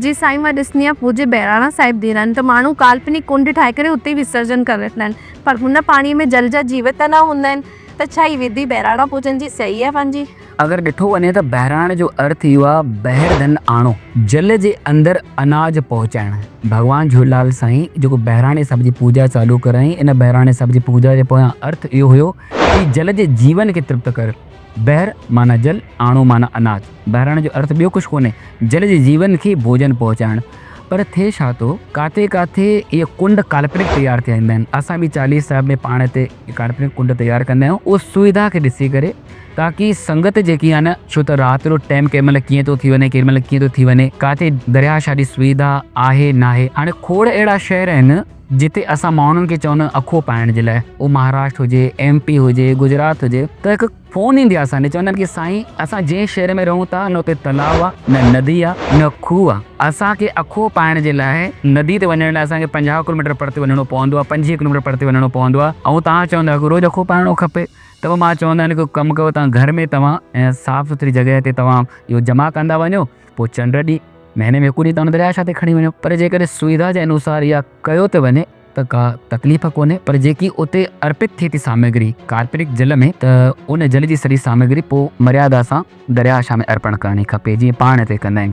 जी साईं, मां ॾिसंदी आहियां पूज्य बहिराणा साहिब ॾींदा आहिनि त माण्हू काल्पनिक कुंड ठाहे करे उते विसर्जन करे रखंदा आहिनि, पर हुन पाणीअ में जल जा जीवित न हूंदा आहिनि। त छा ई विधि बहिराणा पूजन जी सही आहे पंहिंजी? अगर ॾिठो वञे त बहिराणे जो अर्थ इहो आहे बहिर धन आणो, जल जे अंदरि अनाज पहुचाइणु। भॻवानु झूलेलाल साईं जेको बहिराणे साहिब जी पूजा चालू कराई, इन बहिराणे साहिब जी पूजा जे पोयां अर्थ इहो हुयो कि जल जे जीवन खे तृप्त कर। बहिर माना जल, आणो माना अनाज। बहिराणे जो अर्थ ॿियो कुझु कोन्हे, जल जे जीवन खे भोजन पहुचाइणु। पर थिए छा थो, काथे काथे इहे कुंड काल्पनिक तयारु थिया ईंदा आहिनि। असां बि चालीहे साहिब में पाण ते काल्पनिक कुंड तयारु कंदा आहियूं, उहो सुविधा खे ॾिसी करे, ताकी संगत जेकी आहे न, छो त राति जो टाइम कंहिं महिल कीअं थो थी वञे, कंहिं महिल कीअं थो थी वञे, काथे दरिया शादी सुविधा आहे नाहे। हाणे खोड़ अहिड़ा शहर आहिनि जिते असां माण्हुनि खे चवंदा आहियूं अखो पाइण जे लाइ, उहो महाराष्ट्र हुजे, MP हुजे, गुजरात हुजे, त हिकु फ़ोन ईंदी आहे असांखे, चवंदा आहिनि कि साईं असां जंहिं शहर में रहूं था न उते तलाउ आहे, न नदी आहे, न खूह आहे। असांखे अखो पाइण जे लाइ नदी ते वञण लाइ असांखे 50 किलोमीटर परते वञिणो पवंदो आहे, 25 किलोमीटर परते वञिणो पवंदो आहे। ऐं तव्हां चवंदा कि रोज़ु अखो पाइणो खपे, त मां चवंदा आहिनि कि कमु कयो, तव्हां घर में तव्हां ऐं साफ़ सुथरी जॻह ते तव्हां इहो जमा कंदा वञो, पोइ चंड ॾींहुं महीने में हिकु ॾींहुं तव्हां दरिया ते खणी वञो। पर जेकॾहिं सुविधा जे अनुसार इहा कयो थो वञे त का तकलीफ़ कोन्हे, पर जेकी उते अर्पित थिए थी सामग्री काल्पनिक जल में, त उन जल जी सॼी सामग्री पोइ मर्यादा सां दरिया में अर्पण करणी खपे, जीअं पाण ते कंदा आहिनि।